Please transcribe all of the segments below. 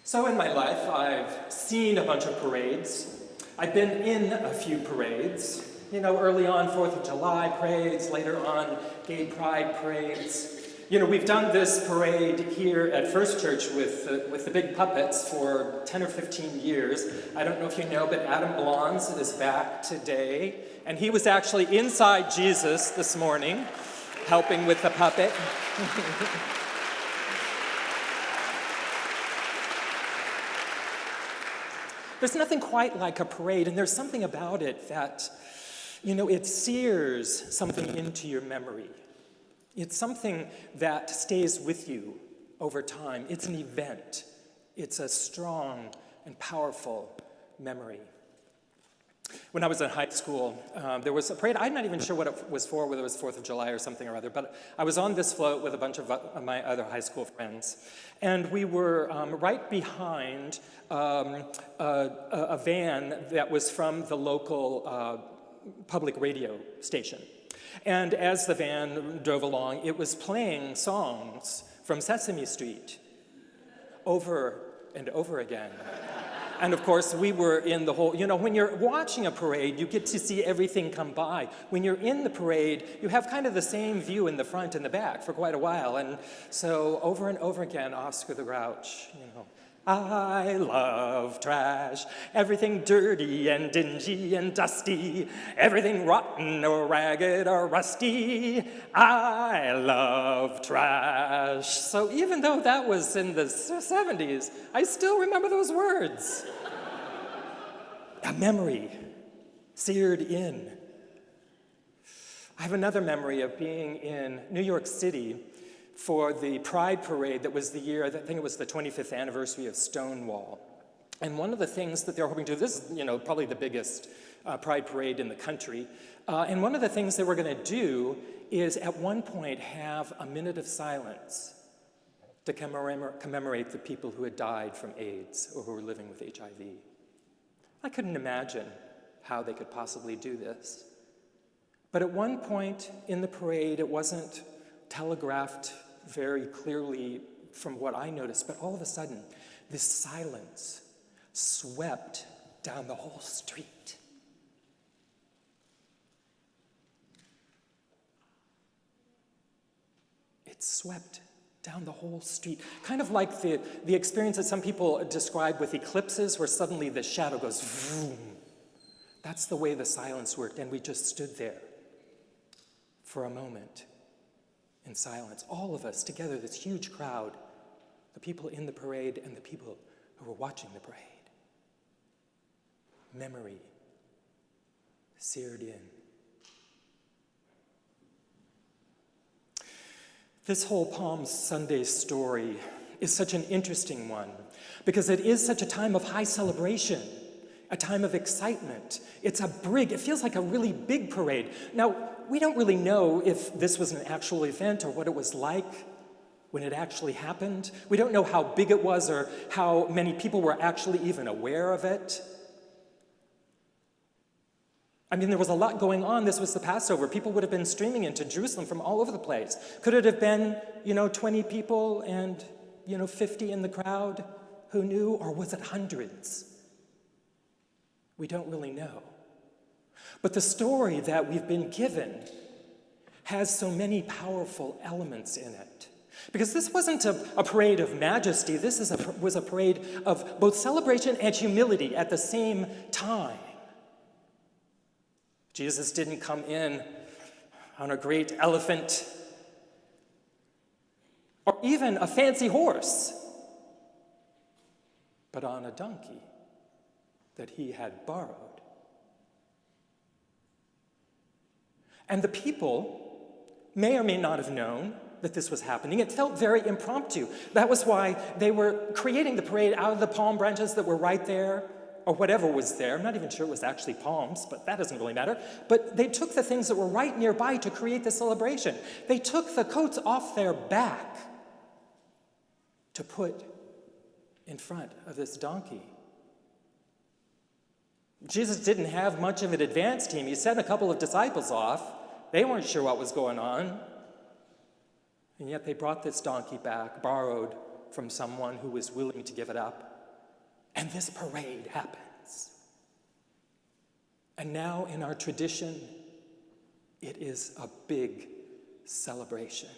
So in my life, I've seen a bunch of parades. I've been in a few parades. You know, early on 4th of July parades, later on gay pride parades. You know, we've done this parade here at First Church with the big puppets for 10 or 15 years. I don't know if you know, but Adam Blondes is back today. And he was actually inside Jesus this morning, helping with the puppet. There's nothing quite like a parade, and there's something about it that, you know, it sears something into your memory. It's something that stays with you over time. It's an event. It's a strong and powerful memory. When I was in high school, there was a parade. I'm not even sure what it was for, whether it was 4th of July or something or other, but I was on this float with a bunch of my other high school friends, and we were right behind a van that was from the local public radio station. And as the van drove along, it was playing songs from Sesame Street over and over again. And of course, we were in the whole, you know, when you're watching a parade, you get to see everything come by. When you're in the parade, you have kind of the same view in the front and the back for quite a while. And so over and over again, Oscar the Grouch, you know, I love trash, everything dirty and dingy and dusty, everything rotten or ragged or rusty, I love trash. So even though that was in the 70s, I still remember those words. A memory seared in. I have another memory of being in New York City for the Pride Parade that was the year, I think it was the 25th anniversary of Stonewall. And one of the things that they're hoping to do, this is, you know, probably the biggest Pride Parade in the country, and one of the things they were going to do is at one point have a minute of silence to commemorate the people who had died from AIDS or who were living with HIV. I couldn't imagine how they could possibly do this. But at one point in the parade, it wasn't telegraphed very clearly from what I noticed, but all of a sudden, this silence swept down the whole street. It swept down the whole street, kind of like the experience that some people describe with eclipses, where suddenly the shadow goes vroom. That's the way the silence worked, and we just stood there for a moment in silence, all of us together, this huge crowd, the people in the parade and the people who were watching the parade. Memory seared in. This whole Palm Sunday story is such an interesting one because it is such a time of high celebration, a time of excitement. It feels like a really big parade. Now, we don't really know if this was an actual event or what it was like when it actually happened. We don't know how big it was or how many people were actually even aware of it. I mean, there was a lot going on. This was the Passover. People would have been streaming into Jerusalem from all over the place. Could it have been, 20 people and, 50 in the crowd who knew? Or was it hundreds? We don't really know. But the story that we've been given has so many powerful elements in it. Because this wasn't a parade of majesty. This was a parade of both celebration and humility at the same time. Jesus didn't come in on a great elephant or even a fancy horse, but on a donkey that he had borrowed. And the people may or may not have known that this was happening. It felt very impromptu. That was why they were creating the parade out of the palm branches that were right there, or whatever was there. I'm not even sure it was actually palms, but that doesn't really matter. But they took the things that were right nearby to create the celebration. They took the coats off their back to put in front of this donkey. Jesus didn't have much of an advance team. He sent a couple of disciples off. They weren't sure what was going on. And yet they brought this donkey back, borrowed from someone who was willing to give it up. And this parade happens. And now in our tradition, it is a big celebration.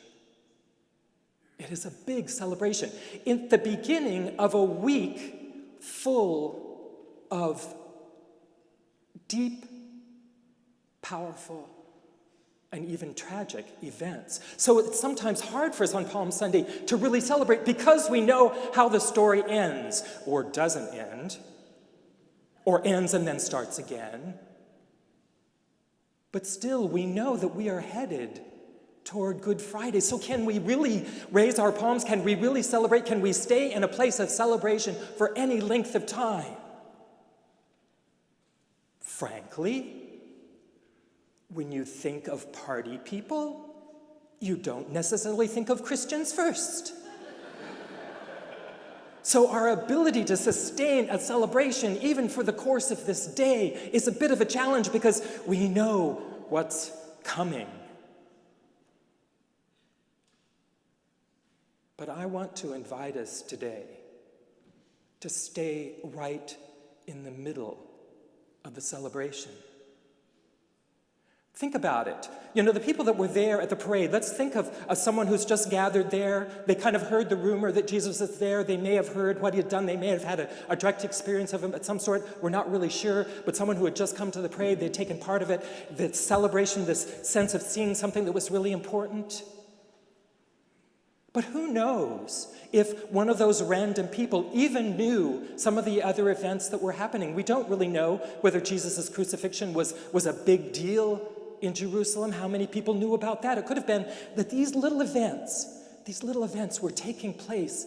It is a big celebration. In the beginning of a week full of deep, powerful, and even tragic events. So it's sometimes hard for us on Palm Sunday to really celebrate because we know how the story ends, or doesn't end, or ends and then starts again. But still, we know that we are headed toward Good Friday. So can we really raise our palms? Can we really celebrate? Can we stay in a place of celebration for any length of time? Frankly, when you think of party people, you don't necessarily think of Christians first. So our ability to sustain a celebration, even for the course of this day, is a bit of a challenge because we know what's coming. But I want to invite us today to stay right in the middle of the celebration. Think about it. You know, the people that were there at the parade, let's think of someone who's just gathered there. They kind of heard the rumor that Jesus is there. They may have heard what he had done. They may have had a direct experience of him of some sort. We're not really sure. But someone who had just come to the parade, they'd taken part of it, the celebration, this sense of seeing something that was really important. But who knows if one of those random people even knew some of the other events that were happening. We don't really know whether Jesus' crucifixion was a big deal in Jerusalem, how many people knew about that. It could have been that these little events were taking place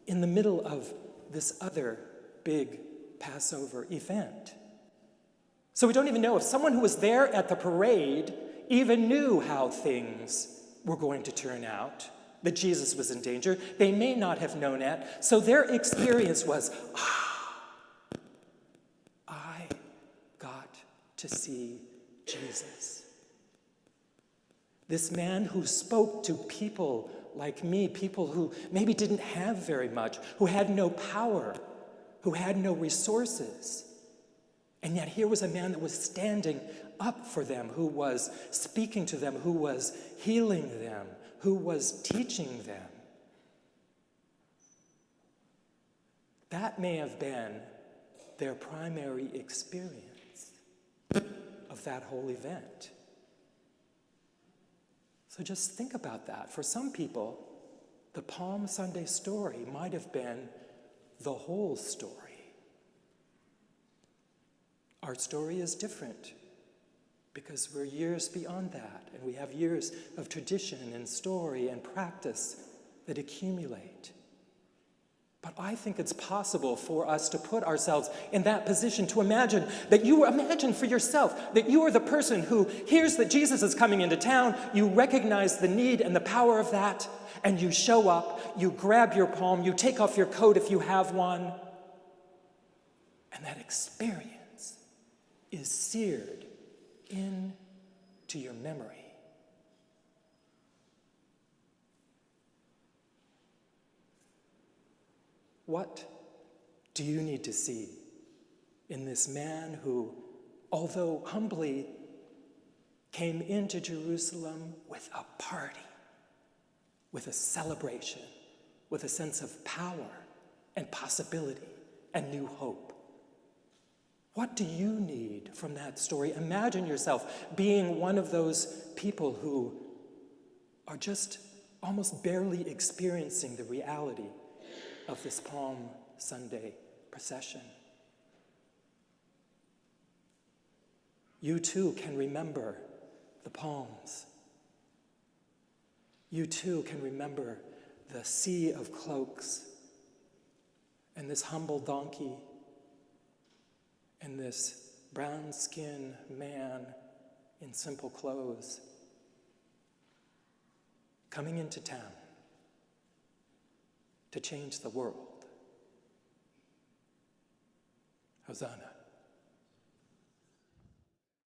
in the middle of this other big Passover event. So we don't even know if someone who was there at the parade even knew how things were going to turn out, that Jesus was in danger. They may not have known that. So their experience was, I got to see Jesus. This man who spoke to people like me, people who maybe didn't have very much, who had no power, who had no resources. And yet here was a man that was standing up for them, who was speaking to them, who was healing them, who was teaching them. That may have been their primary experience of that whole event. So just think about that. For some people, the Palm Sunday story might have been the whole story. Our story is different because we're years beyond that, and we have years of tradition and story and practice that accumulate. But I think it's possible for us to put ourselves in that position, to imagine for yourself that you are the person who hears that Jesus is coming into town, you recognize the need and the power of that, and you show up, you grab your palm, you take off your coat if you have one, and that experience is seared into your memory. What do you need to see in this man who, although humbly, came into Jerusalem with a party, with a celebration, with a sense of power and possibility and new hope? What do you need from that story? Imagine yourself being one of those people who are just almost barely experiencing the reality of this Palm Sunday procession. You too can remember the palms. You too can remember the sea of cloaks and this humble donkey and this brown-skinned man in simple clothes coming into town to change the world. Hosanna.